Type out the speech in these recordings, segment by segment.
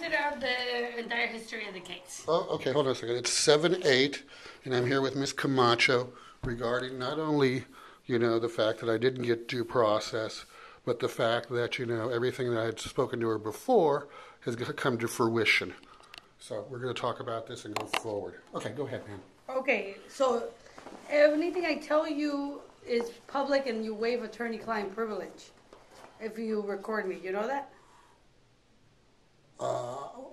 printed out the entire history of the case. Oh, okay, hold on a second. It's 7-8, and I'm here with Ms. Camacho regarding not only, the fact that I didn't get due process, but the fact that, everything that I had spoken to her before has come to fruition. So we're going to talk about this and go forward. Okay, go ahead, ma'am. Okay, so anything I tell you is public and you waive attorney-client privilege if you record me. You know that?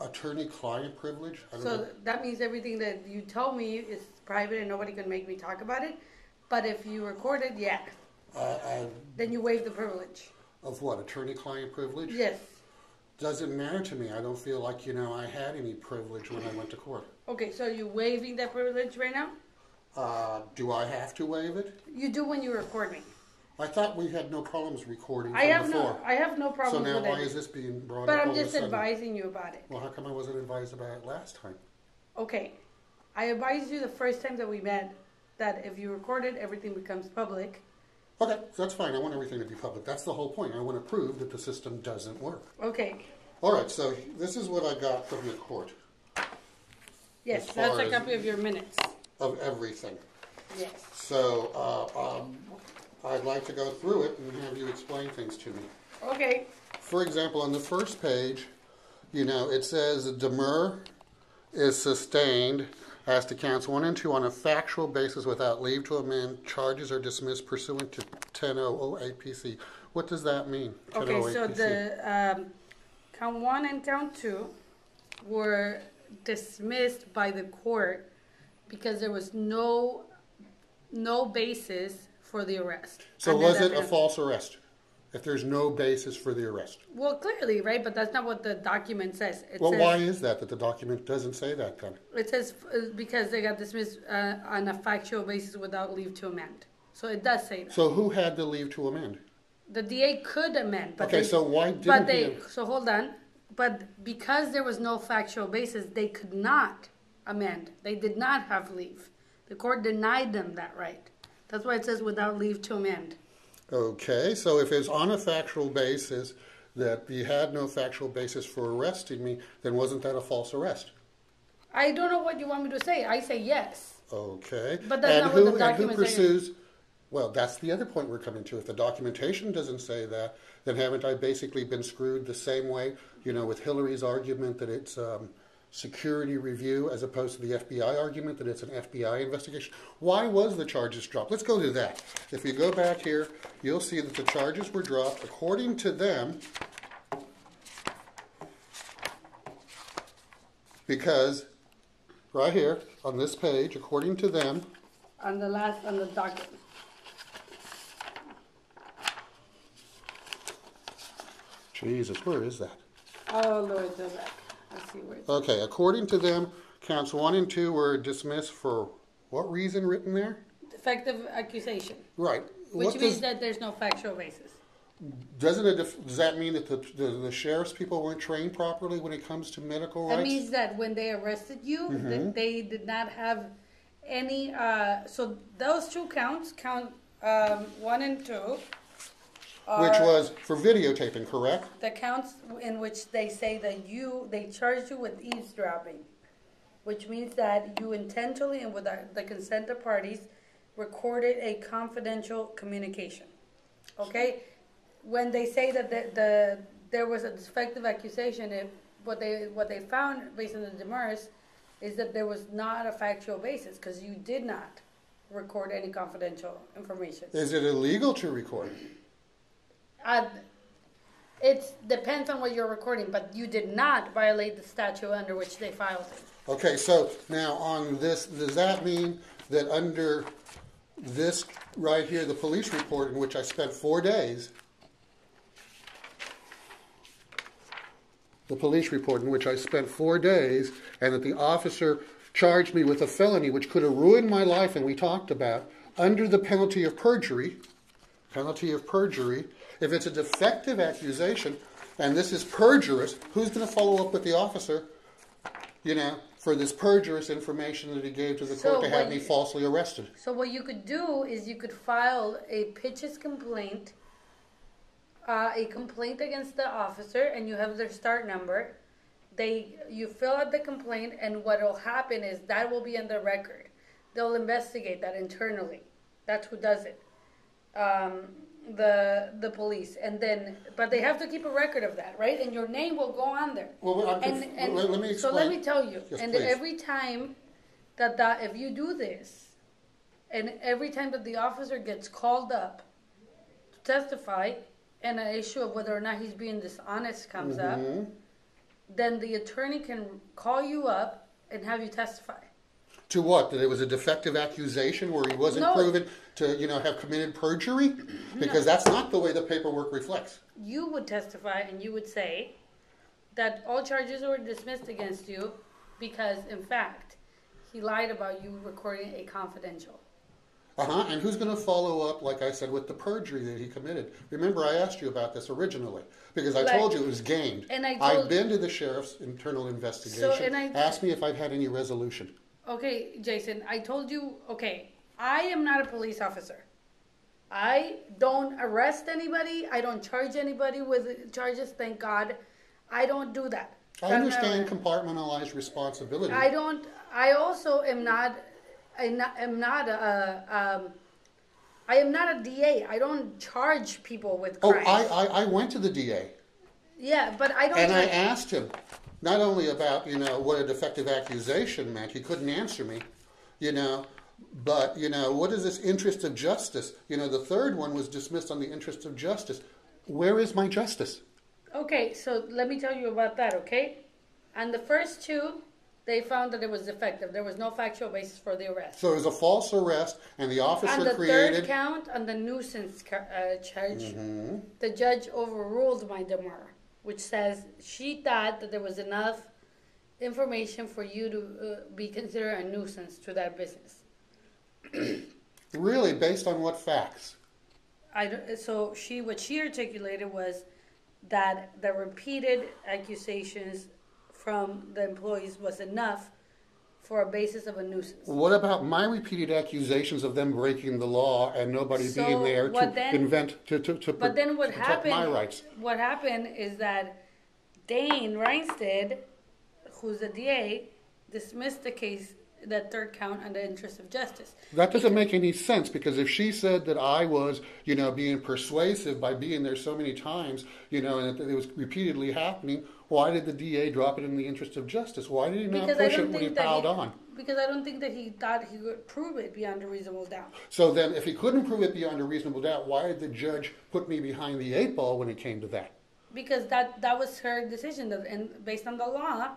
Attorney-client privilege? I don't So know. that means everything that you tell me is private and nobody can make me talk about it. But if you record it, yeah. Then you waive the privilege. Of what, attorney-client privilege? Yes. Doesn't matter to me. I don't feel like, I had any privilege when I went to court. Okay, so you're waiving that privilege right now? Do I have to waive it? You do when you record me. I thought we had no problems recording I have before. no problem So now with it. why is this being brought But up I'm all of a just sudden? advising you about it. Well, how come I wasn't advised about it last time? Okay, I advised you the first time that we met that if you record it, everything becomes public. Okay, so that's fine. I want everything to be public. That's the whole point. I want to prove that the system doesn't work. Okay. All right, so this is what I got from the court Yes, As that's far a as- copy of your minutes. of everything. Yes. So I'd like to go through it and have you explain things to me. Okay. For example, on the first page, it says demur is sustained as to counts 1 and 2 on a factual basis without leave to amend. Charges are dismissed pursuant to 10.00 APC. What does that mean? Okay, 10.00 so APC? the count 1 and count 2 were dismissed by the court because there was no basis for the arrest. So under was that it a penalty. false arrest? If there's no basis for the arrest? Well, clearly, right? But that's not what the document says. It Well, says, why is that the document doesn't say that then? It says because they got dismissed on a factual basis without leave to amend. So it does say that. So who had the leave to amend? The DA could amend, but Okay, they, so why but didn't they, he? so hold on. But because there was no factual basis, they could not amend. They did not have leave. The court denied them that right. That's why it says without leave to amend. Okay, so if it's on a factual basis that you had no factual basis for arresting me, then wasn't that a false arrest? I don't know what you want me to say. I say yes. Okay. But that's and not who, what the and who document says. pursues? Well, that's the other point we're coming to. If the documentation doesn't say that, then haven't I basically been screwed the same way, with Hillary's argument that it's security review as opposed to the FBI argument that it's an FBI investigation? Why was the charges dropped? Let's go to that. If you go back here, you'll see that the charges were dropped according to them because right here on this page, according to them, On the docket. Jesus, where is that? Oh, Lord, the back. Let's see where it's Okay, according to them, counts 1 and 2 were dismissed for what reason written there? defective accusation, Right. which What means does, that there's no factual basis. does that mean that the sheriff's people weren't trained properly when it comes to medical That rights? means that when they arrested you, that they did not have any. So those two counts, count 1 and 2, are Which was for videotaping, correct? the counts in which they say that they charged you with eavesdropping, which means that you intentionally and with the consent of parties recorded a confidential communication. Okay, when they say that there was a defective accusation, what they found based on the demurs is that there was not a factual basis because you did not record any confidential information. Is it illegal to record? It depends on what you're recording, but you did not violate the statute under which they filed it. Okay, so now on this, does that mean that under this right here, the police report in which I spent 4 days, and that the officer charged me with a felony which could have ruined my life, and we talked about, under the penalty of perjury, if it's a defective accusation, and this is perjurous, who's going to follow up with the officer, for this perjurous information that he gave to the court to have me falsely arrested? So what you could do is you could file a pitches complaint, a complaint against the officer, and you have their start number, you fill out the complaint, and what will happen is that will be in the record. They'll investigate that internally. That's who does it. The police, and then, but they have to keep a record of that, right? And your name will go on there. Well, let me explain. So let me tell you, Yes, and please. every time that if you do this, and every time that the officer gets called up to testify, and an issue of whether or not he's being dishonest comes up, then the attorney can call you up and have you testify. To what? That it was a defective accusation where he wasn't No. proven to, have committed perjury? Because that's not the way the paperwork reflects. You would testify and you would say that all charges were dismissed against you because, in fact, he lied about you recording a confidential. And who's going to follow up, like I said, with the perjury that he committed? Remember, I asked you about this originally because I told you it was gained. And I've been to the sheriff's internal investigation. Ask me if I've had any resolution. Okay, Jason, I told you, I am not a police officer. I don't arrest anybody. I don't charge anybody with charges, thank God. I don't do that. I understand compartmentalized responsibility. I also am not I am not a DA. I don't charge people with crimes. I went to the DA. Yeah, but I don't. And I asked him not only about, what a defective accusation meant. He couldn't answer me, but, what is this interest of justice? The third one was dismissed on the interest of justice. Where is my justice? Okay, so let me tell you about that, okay? On the first two, they found that it was defective. There was no factual basis for the arrest. So it was a false arrest, and the officer on the created... third count, on the nuisance charge, the judge overruled my demur, which says she thought that there was enough information for you to be considered a nuisance to that business. Really? Based on what facts? So what she articulated was that the repeated accusations from the employees was enough for a basis of a nuisance. What about my repeated accusations of them breaking the law and nobody being there to protect my rights? What happened is that Dane Reinstead, who's the DA, dismissed the case, that third count, on the interest of justice. That doesn't make any sense, because if she said that I was, being persuasive by being there so many times, and that it was repeatedly happening, why did the DA drop it in the interest of justice? Why did he not push it when he piled on? Because I don't think that he thought he could prove it beyond a reasonable doubt. So then, if he couldn't prove it beyond a reasonable doubt, why did the judge put me behind the 8 ball when it came to that? Because that was her decision, and based on the law,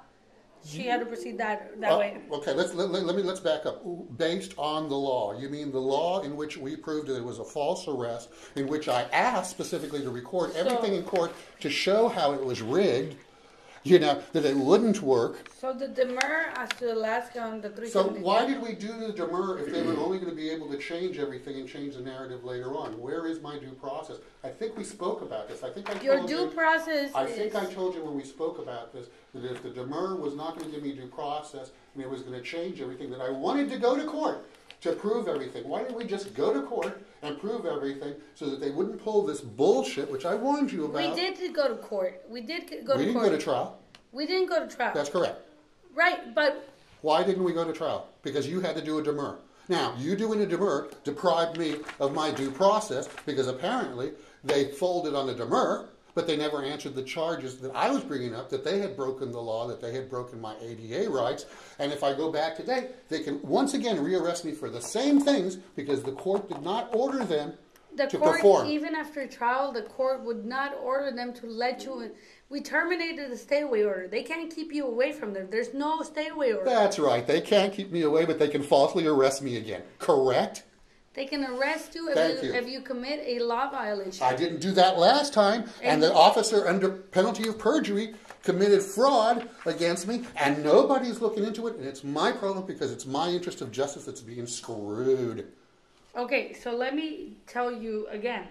she had to proceed that way. Okay, let's back up. Based on the law, you mean the law in which we proved that it was a false arrest, in which I asked specifically to record everything in court to show how it was rigged, that it wouldn't work. So the demur as to the last count, the 370. So why did we do the demur if they were only going to be able to change everything and change the narrative later on? Where is my due process? I think we spoke about this. I think I Your due process I think I told you when we spoke about this that if the demur was not going to give me due process and it was going to change everything, that I wanted to go to court to prove everything. Why didn't we just go to court and prove everything so that they wouldn't pull this bullshit, which I warned you about? We did go to court. We didn't go to trial. We didn't go to trial. That's correct. Right, but... Why didn't we go to trial? Because you had to do a demur. Now, you doing a demur deprived me of my due process because apparently they folded on the demur, but they never answered the charges that I was bringing up, that they had broken the law, that they had broken my ADA rights. And if I go back today, they can once again rearrest me for the same things because the court did not order them to perform. Even after trial, the court would not order them to let you in. We terminated the stay-away order. They can't keep you away from them. There's no stay-away order. That's right. They can't keep me away, but they can falsely arrest me again. Correct? They can arrest you if you commit a law violation. I didn't do that last time, and the officer, under penalty of perjury, committed fraud against me, and nobody's looking into it, and it's my problem because it's my interest of justice that's being screwed. Okay, so let me tell you again.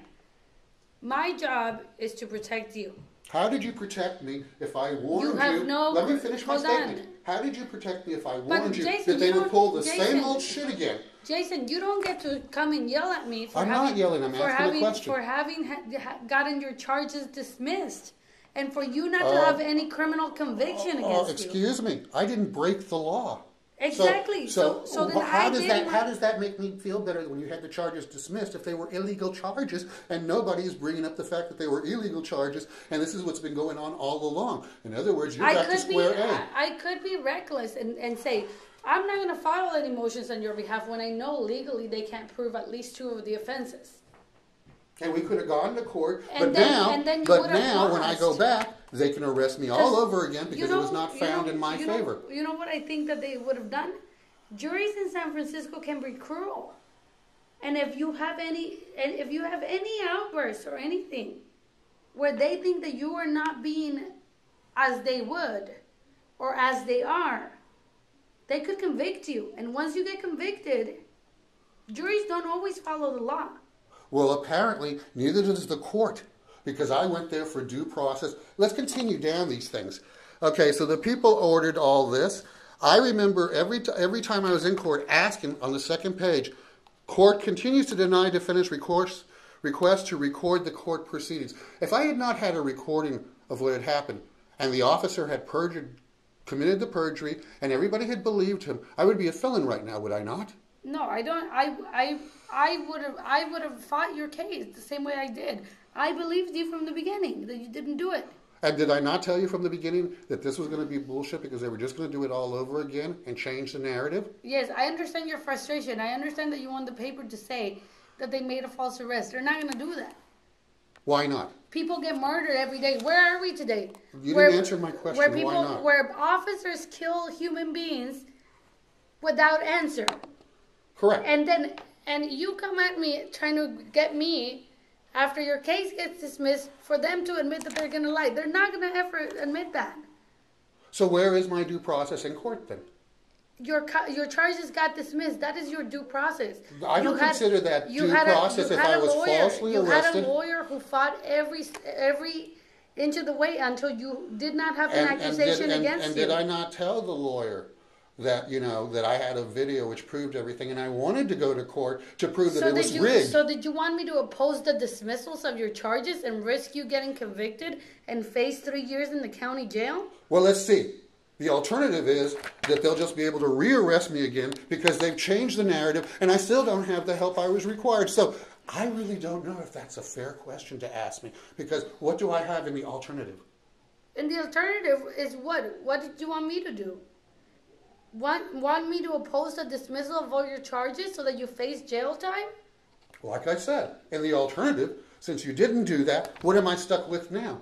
My job is to protect you. How did you protect me if I warned you? Let me finish my statement. How did you protect me if I warned you that they would pull the same old shit again? Jason, you don't get to come and yell at me I'm not yelling. I'm asking a question. For having gotten your charges dismissed. and for you not to have any criminal conviction against you. Excuse me, I didn't break the law. Exactly. So then how does that make me feel better when you had the charges dismissed if they were illegal charges and nobody is bringing up the fact that they were illegal charges and this is what's been going on all along? In other words, you're back to square A. I could be reckless and say, I'm not going to file any motions on your behalf when I know legally they can't prove at least 2 of the offenses. And we could have gone to court, And but then now when I go back, they can arrest me all over again because it was not found in my favor. You know what I think that they would have done? Juries in San Francisco can be cruel. And if you have any outbursts or anything where they think that you are not being as they would or as they are, they could convict you. And once you get convicted, juries don't always follow the law. Well, apparently, neither does the court, because I went there for due process. Let's continue down these things. Okay, so the people ordered all this. I remember every time I was in court asking on the second page, court continues to deny defendant's request to record the court proceedings. If I had not had a recording of what had happened and the officer had committed the perjury and everybody had believed him, I would be a felon right now, would I not? No, I don't. I would have fought your case the same way I did. I believed you from the beginning that you didn't do it. And did I not tell you from the beginning that this was going to be bullshit because they were just going to do it all over again and change the narrative? Yes, I understand your frustration. I understand that you want the paper to say that they made a false arrest. They're not going to do that. Why not? People get murdered every day. Where are we today? You didn't answer my question. Why not? Where officers kill human beings without answer. Correct. And you come at me trying to get me, after your case gets dismissed, for them to admit that they're going to lie. They're not going to ever admit that. So where is my due process in court then? Your charges got dismissed. That is your due process. I don't consider that due process if I was falsely arrested. You had a lawyer who fought every inch of the way until you did not have an accusation against you. And did I not tell the lawyer that, that I had a video which proved everything, and I wanted to go to court to prove that it was rigged? So did you want me to oppose the dismissals of your charges and risk you getting convicted and face 3 years in the county jail? Well, let's see. The alternative is that they'll just be able to rearrest me again because they've changed the narrative, and I still don't have the help I was required. So I really don't know if that's a fair question to ask me, because what do I have in the alternative? And the alternative is what? What did you want me to do? Want me to oppose the dismissal of all your charges so that you face jail time? Like I said, in the alternative, since you didn't do that, what am I stuck with now?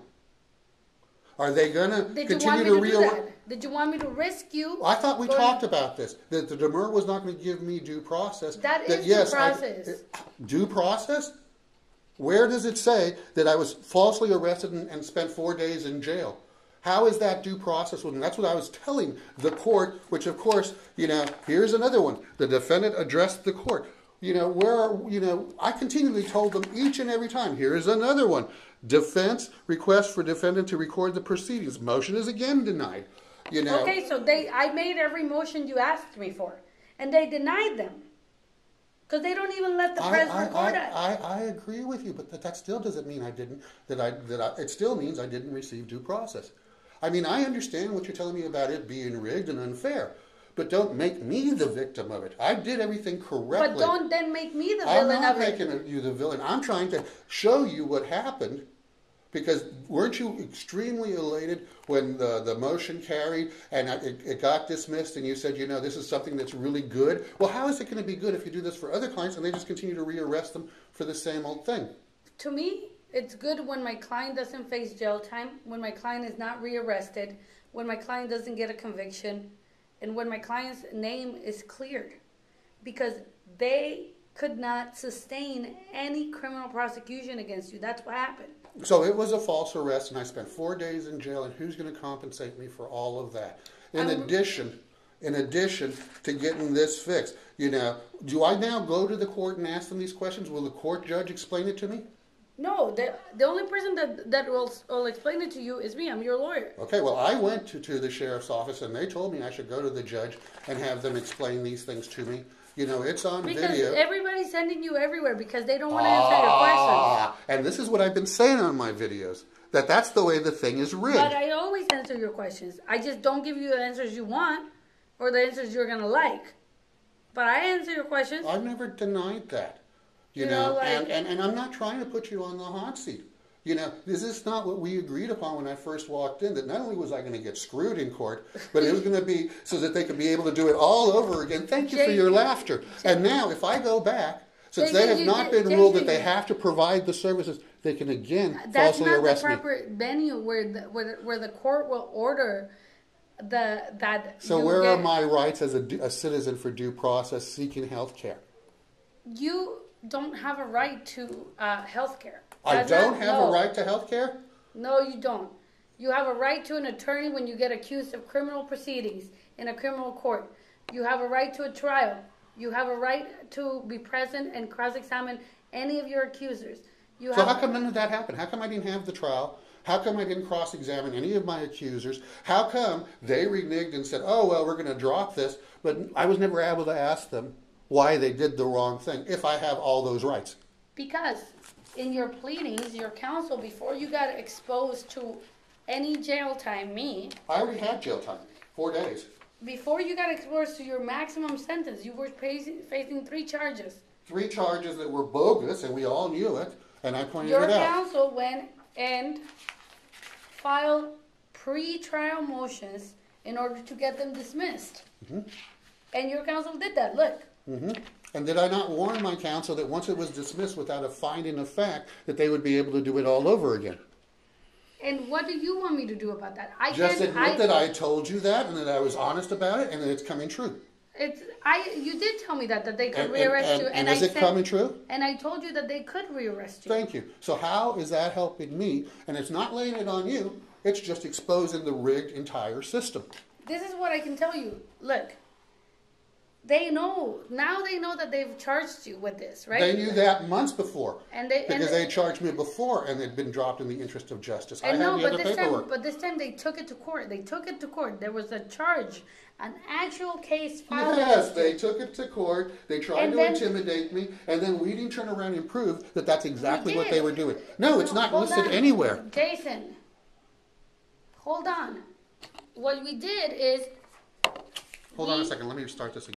Are they going to continue to rearrest? Did you want me to risk you? I thought we talked about this, that the demur was not going to give me due process. That is due process. Due process? Where does it say that I was falsely arrested and spent 4 days in jail? How is that due process? And that's what I was telling the court, which of course, here's another one. The defendant addressed the court. I continually told them each and every time, here's another one. Defense request for defendant to record the proceedings. Motion is again denied. Okay, so I made every motion you asked me for, and they denied them. Because they don't even let the press record it. I agree with you, but that still doesn't mean I didn't. It still means I didn't receive due process. I mean, I understand what you're telling me about it being rigged and unfair, but don't make me the victim of it. I did everything correctly. But don't then make me the villain of it. I'm not making you the villain. I'm trying to show you what happened, because weren't you extremely elated when the motion carried and it got dismissed and you said, this is something that's really good? Well, how is it going to be good if you do this for other clients and they just continue to rearrest them for the same old thing? To me, it's good when my client doesn't face jail time, when my client is not rearrested, when my client doesn't get a conviction, and when my client's name is cleared. Because they could not sustain any criminal prosecution against you. That's what happened. So it was a false arrest, and I spent 4 days in jail, and who's going to compensate me for all of that? In addition to getting this fixed, do I now go to the court and ask them these questions? Will the court judge explain it to me? No, the only person that will explain it to you is me. I'm your lawyer. Okay, well, I went to the sheriff's office, and they told me I should go to the judge and have them explain these things to me. It's on video. Because everybody's sending you everywhere because they don't want to answer your questions. And this is what I've been saying on my videos. that that's the way the thing is rigged. But I always answer your questions. I just don't give you the answers you want or the answers you're going to like. But I answer your questions. I've never denied that. You You know, know, like- and I'm not trying to put you on the hot seat. You know, this is not what we agreed upon when I first walked in, that not only was I going to get screwed in court, but it was going to be so that they could be able to do it all over again. Thank you for your laughter. And now, if I go back, since they have not been ruled that they have to provide the services, they can again That's falsely not the arrest me. proper venue where the court will order that. So you where get, are my rights as a citizen for due process seeking health care? You don't have a right to health care. I don't have a right to health care? No, you don't. You have a right to an attorney when you get accused of criminal proceedings in a criminal court. You have a right to a trial. You have a right to be present and cross-examine any of your accusers. So how come none of that happened? How come I didn't have the trial? How come I didn't cross-examine any of my accusers? How come they reneged and said, oh, well, we're going to drop this, but I was never able to ask them why they did the wrong thing if I have all those rights? Because in your pleadings, your counsel, before you got exposed to any jail time, I already had jail time, 4 days. before you got exposed to your maximum sentence, you were facing 3 charges. 3 charges that were bogus, and we all knew it, and I pointed Your it out. counsel went and filed pre-trial motions in order to get them dismissed. And your counsel did that. Look. And did I not warn my counsel that once it was dismissed without a finding of fact, that they would be able to do it all over again? And what do you want me to do about that? Just admit that I told you that, and that I was honest about it, and that it's coming true. You did tell me that they could And, rearrest you, and is it coming true? And I told you that they could rearrest you. Thank you. So how is that helping me? And it's not laying it on you. It's just exposing the rigged entire system. This is what I can tell you. Look, they know now. They know that they've charged you with this, right? They knew that months before, because they charged me before, and it'd been dropped in the interest of justice. I And had no, the but other this paperwork. time, they took it to court. They took it to court. There was a charge, an actual case filed. Yes, they took it to court. They tried And to then- intimidate me, and then we didn't turn around and prove that that's exactly what did. they were doing. No, it's not Hold listed on. anywhere. Jason, hold on. What we did is. Hold on a second. Let me start this again.